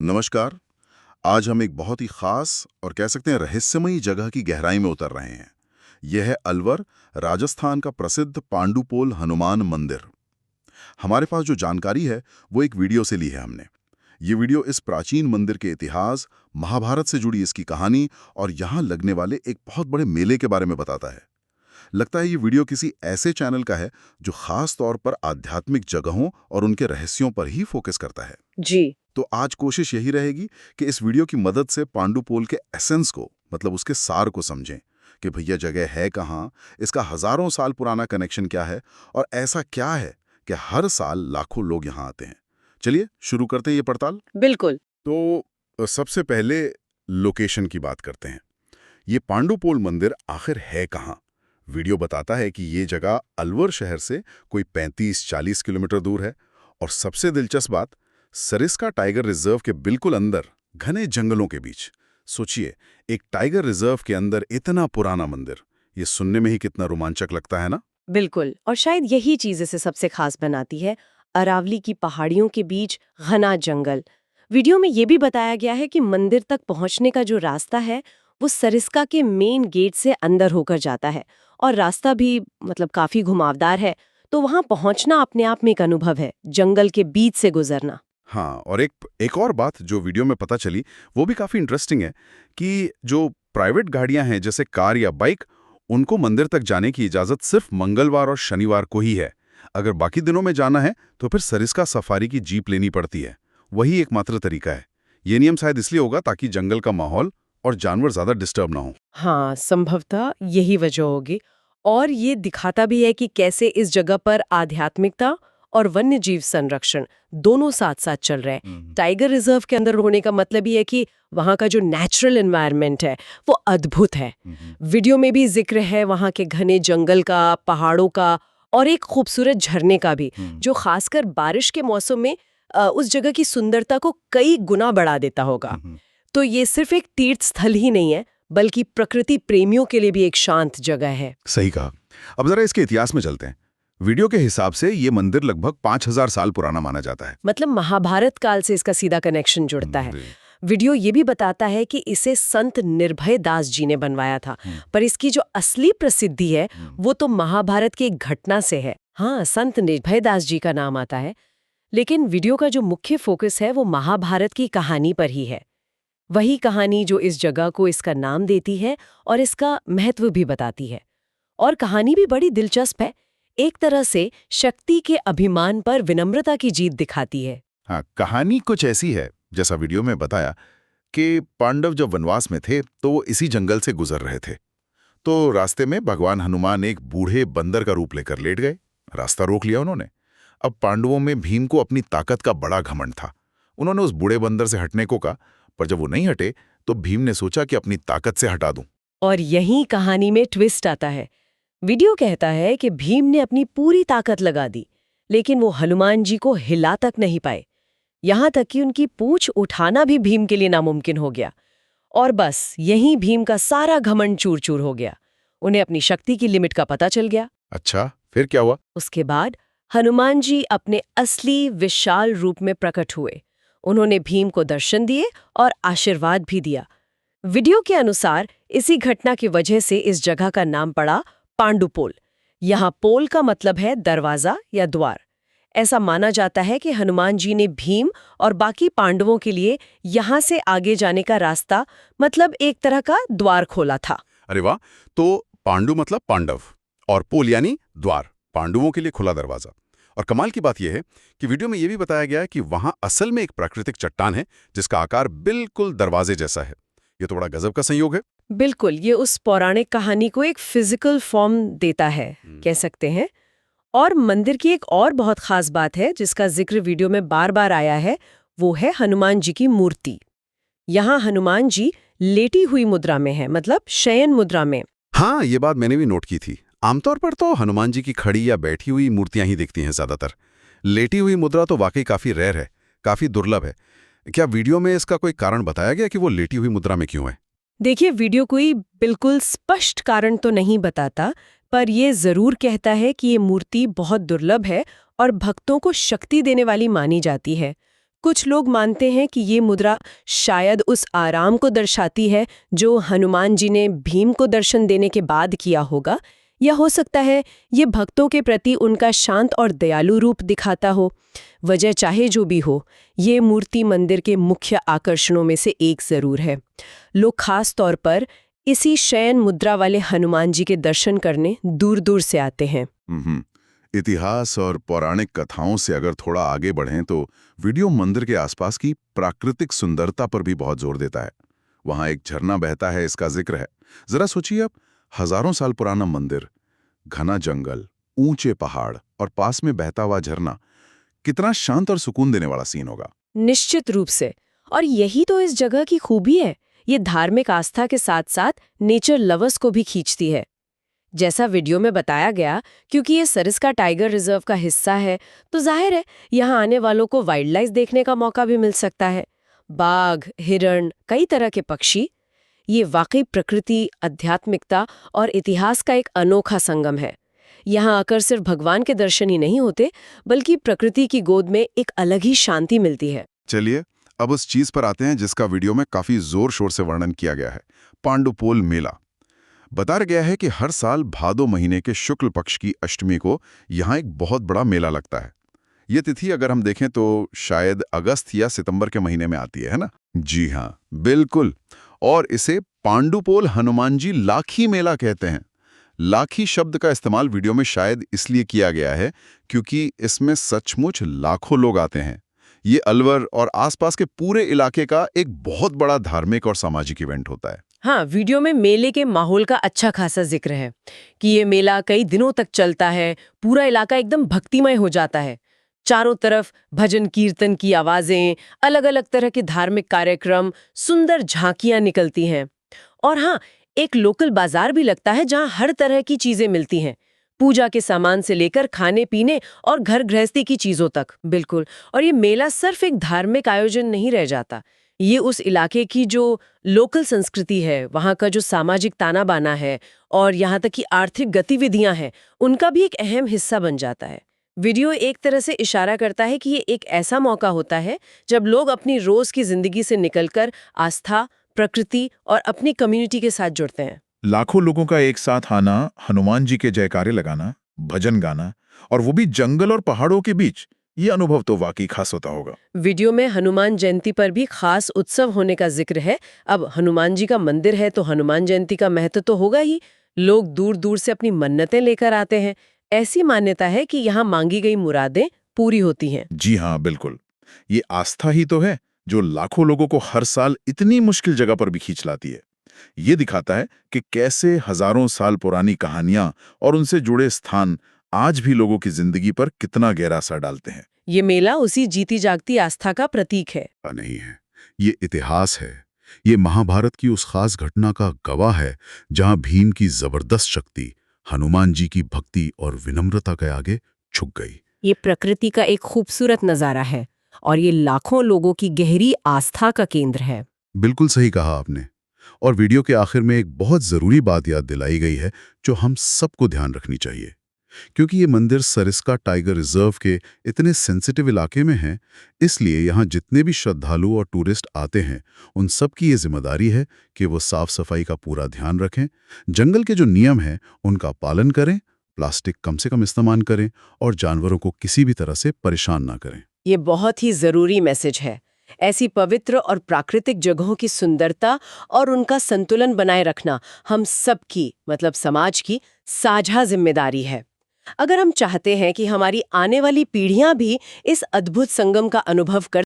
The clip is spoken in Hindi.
नमस्कार। आज हम एक बहुत ही खास और कह सकते हैं रहस्यमयी जगह की गहराई में उतर रहे हैं। यह है अलवर, राजस्थान का प्रसिद्ध पांडुपोल हनुमान मंदिर। हमारे पास जो जानकारी है वो एक वीडियो से ली है हमने। ये वीडियो इस प्राचीन मंदिर के इतिहास, महाभारत से जुड़ी इसकी कहानी और यहाँ लगने वाले एक बहुत बड़े मेले के बारे में बताता है। लगता है ये वीडियो किसी ऐसे चैनल का है जो खास तौर पर आध्यात्मिक जगहों और उनके रहस्यों पर ही फोकस करता है। जी। तो आज कोशिश यही रहेगी कि इस वीडियो की मदद से पांडुपोल के एसेंस को, मतलब उसके सार को समझें कि भैया जगह है कहाँ, इसका हजारों साल पुराना कनेक्शन क्या है और ऐसा क्या है कि हर साल लाखों लोग यहाँ आते हैं। चलिए शुरू करते हैं ये पड़ताल। बिल्कुल। तो सबसे पहले लोकेशन की बात करते हैं। ये पांडुपोल मंदिर आखिर है कहाँ? वीडियो बताता है कि ये जगह अलवर शहर से कोई 35-40 किलोमीटर दूर है। और सबसे दिलचस्प बात, सरिस्का टाइगर रिजर्व के बिल्कुल अंदर, घने जंगलों के बीच। सोचिए, एक टाइगर रिजर्व के अंदर इतना पुराना मंदिर, ये सुनने में ही कितना रोमांचक लगता है ना। बिल्कुल, और शायद यही चीज इसे सबसे खास बनाती है। अरावली की पहाड़ियों के बीच घना जंगल। वीडियो में ये भी बताया गया है कि मंदिर तक पहुंचने का जो रास्ता है वो सरिस्का के मेन गेट से अंदर होकर जाता है, और रास्ता भी काफी घुमावदार है। तो वहां पहुंचना अपने आप में एक अनुभव है, जंगल के बीच से गुजरना। हाँ, और एक और बात जो वीडियो में पता चली वो भी काफी इंटरेस्टिंग है कि जो प्राइवेट गाड़ियां हैं जैसे कार या बाइक, उनको मंदिर तक जाने की इजाजत सिर्फ मंगलवार और शनिवार को ही है। अगर बाकी दिनों में जाना है तो फिर सरिस्का सफारी की जीप लेनी पड़ती है। वही एकमात्र तरीका है। ये नियम शायद इसलिए होगा ताकि जंगल का माहौल और जानवर ज्यादा डिस्टर्ब ना हो। हाँ, संभवतः यही वजह होगी। और ये दिखाता भी है कि कैसे इस जगह पर आध्यात्मिकता और वन्य जीव संरक्षण दोनों साथ साथ चल रहे हैं। टाइगर रिजर्व के अंदर होने का मतलब ये है कि वहाँ का जो नेचुरल एनवायरनमेंट है वो अद्भुत है। वीडियो में भी जिक्र है वहाँ के घने जंगल का, पहाड़ों का, और एक खूबसूरत झरने का भी, जो खासकर बारिश के मौसम में उस जगह की सुंदरता को कई गुना बढ़ा देता होगा। तो ये सिर्फ एक तीर्थ स्थल ही नहीं है, बल्कि प्रकृति प्रेमियों के लिए भी एक शांत जगह है। सही कहा। अब जरा इसके इतिहास में चलते हैं। वीडियो के हिसाब से ये मंदिर लगभग 5000 साल पुराना माना जाता है। महाभारत काल से इसका सीधा कनेक्शन जुड़ता है। वीडियो ये भी बताता है कि इसे संत निर्भय दास जी ने बनवाया था, पर इसकी जो असली प्रसिद्धि है वो तो महाभारत की एक घटना से है। हाँ, संत निर्भय दास जी का नाम आता है, लेकिन वीडियो का जो मुख्य फोकस है वो महाभारत की कहानी पर ही है। वही कहानी जो इस जगह को इसका नाम देती है और इसका महत्व भी बताती है। और कहानी भी बड़ी दिलचस्प है। एक तरह से शक्ति के अभिमान पर विनम्रता की जीत दिखाती है। हाँ, कहानी कुछ ऐसी है जैसा वीडियो में बताया कि पांडव जब वनवास में थे तो वो इसी जंगल से गुजर रहे थे। तो रास्ते में भगवान हनुमान एक बूढ़े बंदर का रूप लेकर लेट गए। रास्ता रोक लिया उन्होंने। अब पांडवों में भीम को अपनी ताकत का बड़ा घमंड था। उन्होंने उस बूढ़े बंदर से हटने को कहा, पर जब वो नहीं हटे तो भीम ने सोचा कि अपनी ताकत से हटा दूं। और यही कहानी में ट्विस्ट आता है। वीडियो कहता है कि भीम ने अपनी पूरी ताकत लगा दी, लेकिन वो हनुमान जी को हिला तक नहीं पाए। यहां तक कि उनकी पूंछ उठाना भी भीम के लिए नामुमकिन हो गया। और बस यहीं भीम का सारा घमंड चूर चूर हो गया। उन्हें अपनी शक्ति की लिमिट का पता चल गया। अच्छा, फिर क्या हुआ? उसके बाद हनुमान जी अपने असली विशाल रूप में प्रकट हुए। उन्होंने भीम को दर्शन दिए और आशीर्वाद भी दिया। वीडियो के अनुसार इसी घटना की वजह से इस जगह का नाम पड़ा पांडुपोल। यहाँ पोल का मतलब है दरवाजा या द्वार। ऐसा माना जाता है कि हनुमान जी ने भीम और बाकी पांडवों के लिए यहाँ से आगे जाने का रास्ता, एक तरह का द्वार खोला था। अरे वाह! तो पांडु मतलब पांडव और पोल यानी द्वार, पांडवों के लिए खुला दरवाजा। और कमाल की बात यह है कि वीडियो में यह भी बताया गया है कि वहां असल में एक प्राकृतिक चट्टान है जिसका आकार बिल्कुल दरवाजे जैसा है। ये तो बड़ा गजब का संयोग है। बिल्कुल, ये उस पौराणिक कहानी को एक फिजिकल फॉर्म देता है, कह सकते हैं। और मंदिर की एक और बहुत खास बात है जिसका जिक्र वीडियो में बार बार आया है, वो है हनुमान जी की मूर्ति। यहाँ हनुमान जी लेटी हुई मुद्रा में है, शयन मुद्रा में। हाँ, ये बात मैंने भी नोट की थी। आमतौर पर तो हनुमान जी की खड़ी या बैठी हुई मूर्तियां ही दिखती हैं ज्यादातर। लेटी हुई मुद्रा तो वाकई काफी रेयर है, काफी दुर्लभ है। क्या वीडियो में इसका कोई कारण बताया गया कि वो लेटी हुई मुद्रा में क्यों है? देखिए, वीडियो कोई बिल्कुल स्पष्ट कारण तो नहीं बताता, पर यह जरूर कहता है कि ये मूर्ति बहुत दुर्लभ है और भक्तों को शक्ति देने वाली मानी जाती है। कुछ लोग मानते हैं कि ये मुद्रा शायद उस आराम को दर्शाती है जो हनुमान जी ने भीम को दर्शन देने के बाद किया होगा, या हो सकता है ये भक्तों के प्रति उनका शांत और दयालु रूप दिखाता हो। वजह चाहे जो भी हो, ये मूर्ति मंदिर के मुख्य आकर्षणों में से एक जरूर है। लोग खास तौर पर इसी शयन मुद्रा वाले हनुमान जी के दर्शन करने दूर दूर से आते हैं। इतिहास और पौराणिक कथाओं से अगर थोड़ा आगे बढ़ें तो वीडियो मंदिर के आसपास की प्राकृतिक सुंदरता पर भी बहुत जोर देता है। वहां एक झरना बहता है, इसका जिक्र है। जरा सोचिए आप, हजारों साल पुराना मंदिर, घना जंगल, ऊंचे पहाड़ और पास में बहता हुआ झरना, कितना शांत और सुकून देने वाला सीन होगा। निश्चित रूप से। और यही तो इस जगह की खूबी है। ये धार्मिक आस्था के साथ साथ नेचर लवर्स को भी खींचती है। जैसा वीडियो में बताया गया, क्योंकि ये सरिस्का टाइगर रिजर्व का हिस्सा है, तो जाहिर है यहाँ आने वालों को वाइल्ड लाइफ देखने का मौका भी मिल सकता है। बाघ, हिरण, कई तरह के पक्षी। ये वाकई प्रकृति, आध्यात्मिकता और इतिहास का एक अनोखा संगम है। यहाँ आकर सिर्फ भगवान के दर्शन ही नहीं होते, बल्कि प्रकृति की गोद में एक अलग ही शांति मिलती है। चलिए अब उस चीज पर आते हैं जिसका वीडियो में काफी जोर शोर से वर्णन किया गया है, पांडुपोल मेला। बताया गया है कि हर साल भादो महीने के शुक्ल पक्ष की अष्टमी को यहाँ एक बहुत बड़ा मेला लगता है। ये तिथि अगर हम देखें तो शायद अगस्त या सितंबर के महीने में आती है ना? जी हाँ, बिल्कुल। और इसे पांडुपोल हनुमान जी लाखी मेला कहते हैं। लाखी शब्द का इस्तेमाल वीडियो में शायद इसलिए किया गया है क्योंकि इसमें सचमुच लाखों लोग आते हैं। ये अलवर और आसपास के पूरे इलाके का एक बहुत बड़ा धार्मिक और सामाजिक इवेंट होता है। हाँ, वीडियो में मेले के माहौल का अच्छा खासा जिक्र है कि ये मेला कई दिनों तक चलता है। पूरा इलाका एकदम भक्तिमय हो जाता है। चारों तरफ भजन कीर्तन की आवाजें, अलग अलग तरह के धार्मिक कार्यक्रम, सुंदर झांकियां निकलती हैं। और हाँ, एक लोकल बाजार भी लगता है जहाँ हर तरह की चीजें मिलती हैं, पूजा के सामान से लेकर खाने पीने और घर गृहस्थी की चीजों तक। बिल्कुल। और ये मेला सिर्फ एक धार्मिक आयोजन नहीं रह जाता, ये उस इलाके की जो लोकल संस्कृति है, वहाँ का जो सामाजिक ताना बाना है और यहाँ तक कि आर्थिक गतिविधियां हैं, उनका भी एक अहम हिस्सा बन जाता है। वीडियो एक तरह से इशारा करता है कि ये एक ऐसा मौका होता है जब लोग अपनी रोज की जिंदगी से निकलकर आस्था, प्रकृति और अपनी कम्युनिटी के साथ जुड़ते हैं। लाखों लोगों का एक साथ आना, हनुमान जी के जयकारे लगाना, भजन गाना, और वो भी जंगल और पहाड़ों के बीच, ये अनुभव तो वाकई खास होता होगा। वीडियो में हनुमान जयंती पर भी खास उत्सव होने का जिक्र है। अब हनुमान जी का मंदिर है तो हनुमान जयंती का महत्व तो होगा ही। लोग दूर दूर से अपनी मन्नतें लेकर आते हैं। ऐसी मान्यता है कि यहाँ मांगी गई मुरादें पूरी होती हैं। जी हाँ, बिल्कुल। ये आस्था ही तो है जो लाखों लोगों को हर साल इतनी मुश्किल जगह पर भी खींच लाती है। ये दिखाता है कि कैसे हजारों साल पुरानी कहानियां और उनसे जुड़े स्थान आज भी लोगों की जिंदगी पर कितना गहरा असर डालते हैं। ये मेला उसी जीती जागती आस्था का प्रतीक है। नहीं है, ये इतिहास है। ये महाभारत की उस खास घटना का गवाह है जहां भीम की जबरदस्त शक्ति हनुमान जी की भक्ति और विनम्रता के आगे झुक गई। ये प्रकृति का एक खूबसूरत नजारा है और ये लाखों लोगों की गहरी आस्था का केंद्र है। बिल्कुल सही कहा आपने। और वीडियो के आखिर में एक बहुत जरूरी बात याद दिलाई गई है जो हम सबको ध्यान रखनी चाहिए, क्योंकि ये मंदिर सरिस्का टाइगर रिजर्व के इतने सेंसिटिव इलाके में है, इसलिए यहाँ जितने भी श्रद्धालु और टूरिस्ट आते हैं उन सब की ये जिम्मेदारी है कि वो साफ सफाई का पूरा ध्यान रखें, जंगल के जो नियम हैं उनका पालन करें, प्लास्टिक कम से कम इस्तेमाल करें और जानवरों को किसी भी तरह से परेशान ना करें। ये बहुत ही जरूरी मैसेज है। ऐसी पवित्र और प्राकृतिक जगहों की सुंदरता और उनका संतुलन बनाए रखना हम सबकी, मतलब समाज की साझा जिम्मेदारी है। अगर हम चाहते हैं कि हमारी आने वाली पीढ़ियां भी इस अद्भुत संगम का अनुभव कर